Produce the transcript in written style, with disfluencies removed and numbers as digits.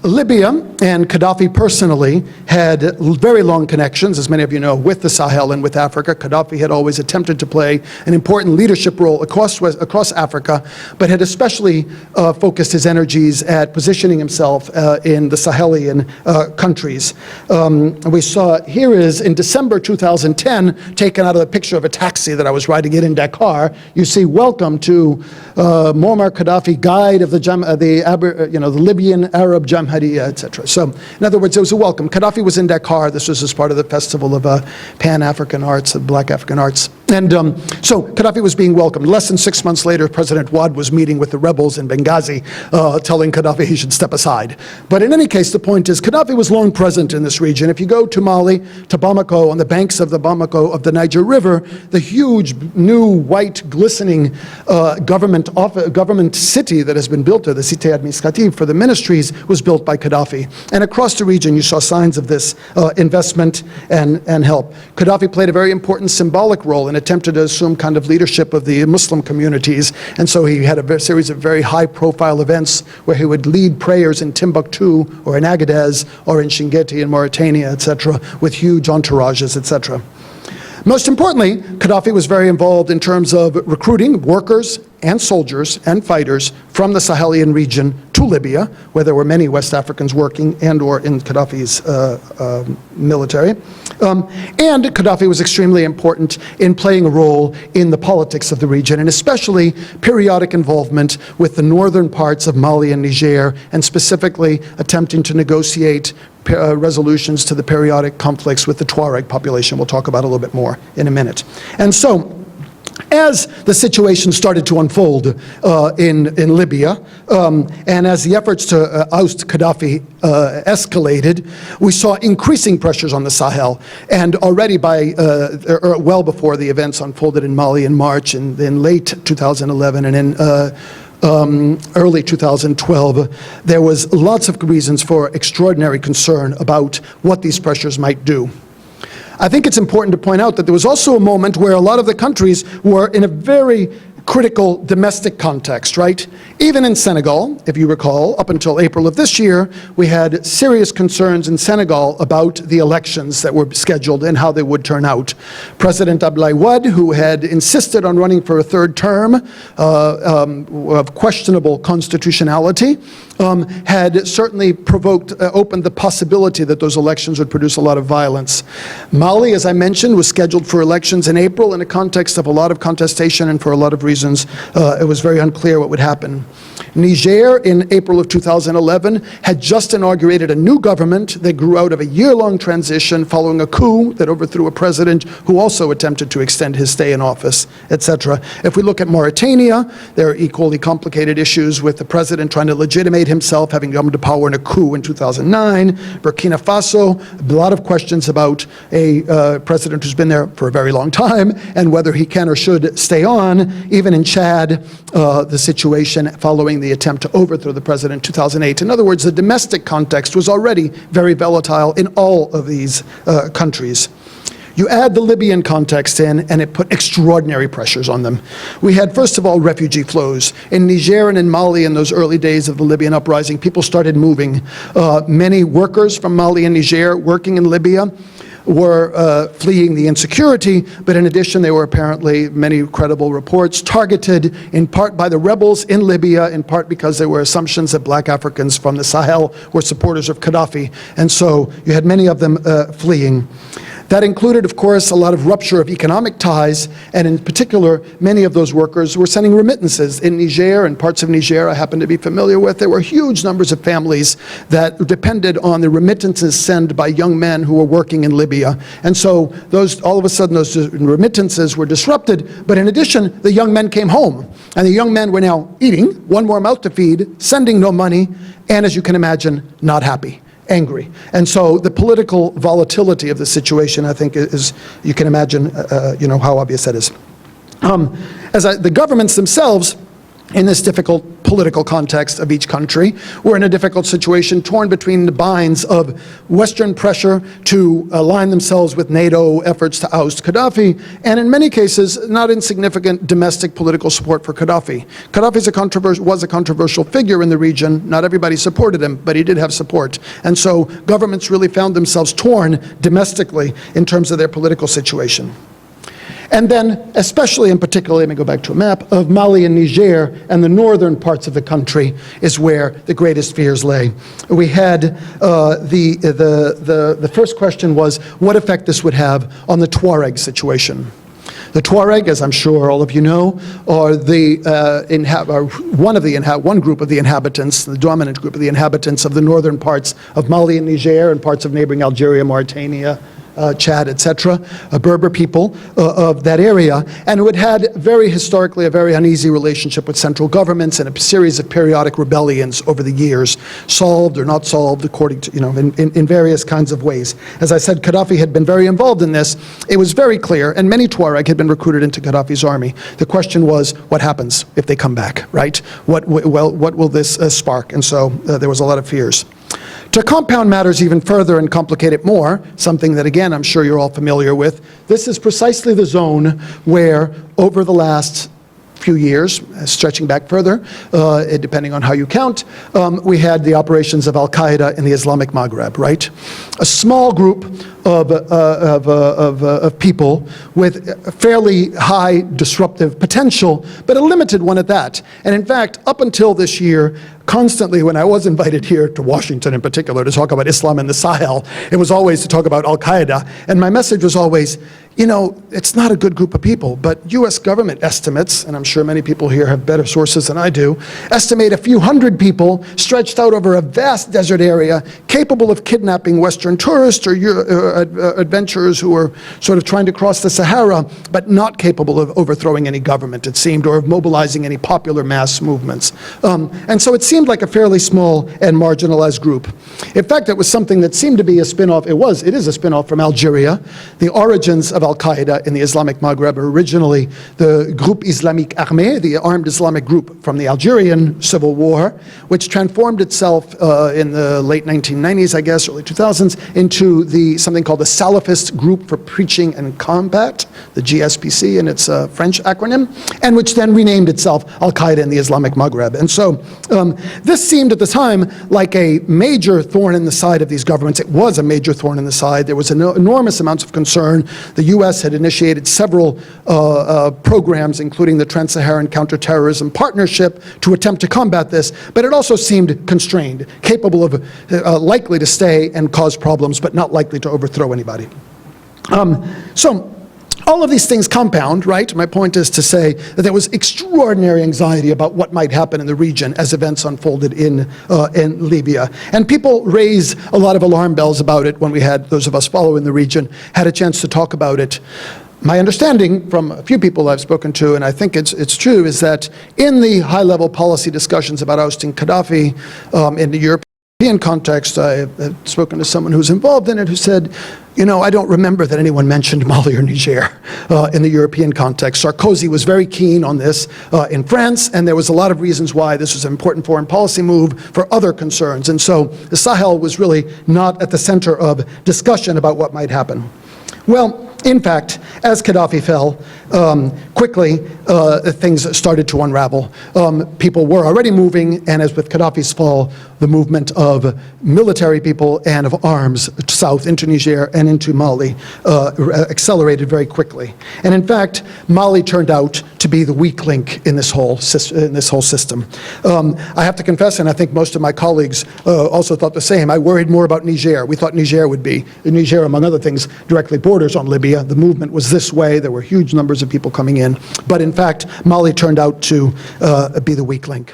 Libya and Qaddafi personally had very long connections, as many of you know, with the Sahel and with Africa. Qaddafi had always attempted to play an important leadership role across Africa, but had especially focused his energies at positioning himself in the Sahelian countries. We saw here is in December 2010, taken out of the picture of a taxi that I was riding in Dakar. You see, welcome to Muammar Qaddafi, guide of the Libyan Arab Jamhuriya, etc. So, in other words, it was a welcome. Qaddafi was in Dakar. This was as part of the Festival of Pan-African Arts, Black African Arts. And so Qaddafi was being welcomed. Less than 6 months later, President Wade was meeting with the rebels in Benghazi, telling Qaddafi he should step aside. But in any case, the point is, Qaddafi was long present in this region. If you go to Mali, to Bamako, on the banks of the Bamako of the Niger River, the huge, new, white, glistening government city that has been built there, the Cité Administrative for the ministries, was built by Qaddafi. And across the region, you saw signs of this investment and help. Qaddafi played a very important symbolic role and attempted to assume kind of leadership of the Muslim communities. And so he had a series of very high-profile events where he would lead prayers in Timbuktu or in Agadez or in Shingeti in Mauritania, etc., with huge entourages, etc. Most importantly, Qaddafi was very involved in terms of recruiting workers and soldiers and fighters from the Sahelian region to Libya, where there were many West Africans working and or in Qaddafi's military. And Qaddafi was extremely important in playing a role in the politics of the region, and especially periodic involvement with the northern parts of Mali and Niger, and specifically attempting to negotiate resolutions to the periodic conflicts with the Tuareg population. We'll talk about a little bit more in a minute. And so, as the situation started to unfold in Libya, and as the efforts to oust Qaddafi escalated, we saw increasing pressures on the Sahel. And already by, well before the events unfolded in Mali in March, and in late 2011, and in early 2012, there was lots of reasons for extraordinary concern about what these pressures might do. I think it's important to point out that there was also a moment where a lot of the countries were in a very critical domestic context, right? Even in Senegal, if you recall, up until April of this year, we had serious concerns in Senegal about the elections that were scheduled and how they would turn out. President Abdoulaye Wade, who had insisted on running for a third term of questionable constitutionality, had certainly opened the possibility that those elections would produce a lot of violence. Mali, as I mentioned, was scheduled for elections in April in a context of a lot of contestation, and for a lot of reasons, it was very unclear what would happen. Niger, in April of 2011, had just inaugurated a new government that grew out of a year-long transition following a coup that overthrew a president who also attempted to extend his stay in office, etc. If we look at Mauritania, there are equally complicated issues with the president trying to legitimate himself, having come to power in a coup in 2009. Burkina Faso, a lot of questions about a president who's been there for a very long time and whether he can or should stay on. Even in Chad, the situation following the attempt to overthrow the president in 2008. In other words, the domestic context was already very volatile in all of these countries. You add the Libyan context in, and it put extraordinary pressures on them. We had, first of all, refugee flows. In Niger and in Mali, in those early days of the Libyan uprising, people started moving. Many workers from Mali and Niger working in Libya were fleeing the insecurity, but in addition, they were apparently, many credible reports, targeted in part by the rebels in Libya, in part because there were assumptions that black Africans from the Sahel were supporters of Qaddafi, and so you had many of them fleeing. That included, of course, a lot of rupture of economic ties, and in particular, many of those workers were sending remittances. In Niger and parts of Niger I happen to be familiar with, there were huge numbers of families that depended on the remittances sent by young men who were working in Libya. And so those, all of a sudden, those remittances were disrupted, but in addition, the young men came home, and the young men were now eating, one more mouth to feed, sending no money, and as you can imagine, not happy. Angry. And so the political volatility of the situation, I think, is, you can imagine, you know, how obvious that is. The governments themselves in this difficult political context of each country. We're in a difficult situation, torn between the binds of Western pressure to align themselves with NATO efforts to oust Qaddafi, and in many cases, not insignificant domestic political support for Qaddafi. Qaddafi was a controversial figure in the region. Not everybody supported him, but he did have support. And so governments really found themselves torn domestically in terms of their political situation. And then, especially in particular, let me go back to a map, of Mali and Niger and the northern parts of the country is where the greatest fears lay. We had the first question was one the Tuareg situation. The Tuareg, as I'm sure all of you know, are one group of the inhabitants, the dominant group of the inhabitants of the northern parts of Mali and Niger and parts of neighboring Algeria, Mauritania, Chad, etc., Berber people of that area, and who had historically a very uneasy relationship with central governments and a series of periodic rebellions over the years, solved or not solved according to, in various kinds of ways. As I said, Qaddafi had been very involved in this. It was very clear, and many Tuareg had been recruited into Qaddafi's army. The question was, what happens if they come back, right? What will this spark? And so there was a lot of fears. To compound matters even further and complicate it more, something that, again, I'm sure you're all familiar with, this is precisely the zone where, over the last few years, stretching back further, depending on how you count, we had the operations of Al-Qaeda in the Islamic Maghreb, right? A small group of people with a fairly high disruptive potential, but a limited one at that. And in fact, up until this year, constantly when I was invited here to Washington in particular to talk about Islam in the Sahel, it was always to talk about Al-Qaeda. And my message was always, it's not a good group of people, but US government estimates, and I'm sure many people here have better sources than I do, estimate a few hundred people stretched out over a vast desert area capable of kidnapping Western tourists or adventurers who are sort of trying to cross the Sahara, but not capable of overthrowing any government, it seemed, or of mobilizing any popular mass movements. And so it seemed like a fairly small and marginalized group. In fact, it was something that seemed to be a spin-off. It is a spin-off from Algeria. The origins of Al-Qaeda in the Islamic Maghreb are originally the Groupe Islamique Armé, the armed Islamic group from the Algerian Civil War, which transformed itself in the late 1990s, I guess, early 2000s, into something called the Salafist Group for Preaching and Combat, the GSPC in its French acronym, and which then renamed itself Al-Qaeda in the Islamic Maghreb. And so this seemed at the time like a major thorn in the side of these governments. It was a major thorn in the side. There was enormous amounts of concern. The US had initiated several programs, including the Trans-Saharan Counterterrorism Partnership, to attempt to combat this, but it also seemed constrained, capable of, likely to stay and cause problems, but not likely to overthrow anybody. So all of these things compound, right? My point is to say that there was extraordinary anxiety about what might happen in the region as events unfolded in Libya. And people raised a lot of alarm bells about it when we had, those of us following the region, had a chance to talk about it. My understanding from a few people I've spoken to, and I think it's true, is that in the high-level policy discussions about ousting Qaddafi in the European context, I have spoken to someone who's involved in it who said, I don't remember that anyone mentioned Mali or Niger in the European context. Sarkozy was very keen on this in France, and there was a lot of reasons why this was an important foreign policy move for other concerns. And so the Sahel was really not at the center of discussion about what might happen. Well, in fact, as Qaddafi fell, quickly things started to unravel. People were already moving, and as with Qaddafi's fall, the movement of military people and of arms south into Niger and into Mali accelerated very quickly. And in fact, Mali turned out to be the weak link in this whole system. I have to confess, and I think most of my colleagues also thought the same, I worried more about Niger. We thought Niger would be. Niger, among other things, directly borders on Libya. The movement was this way. There were huge numbers of people coming in. But in fact, Mali turned out to be the weak link.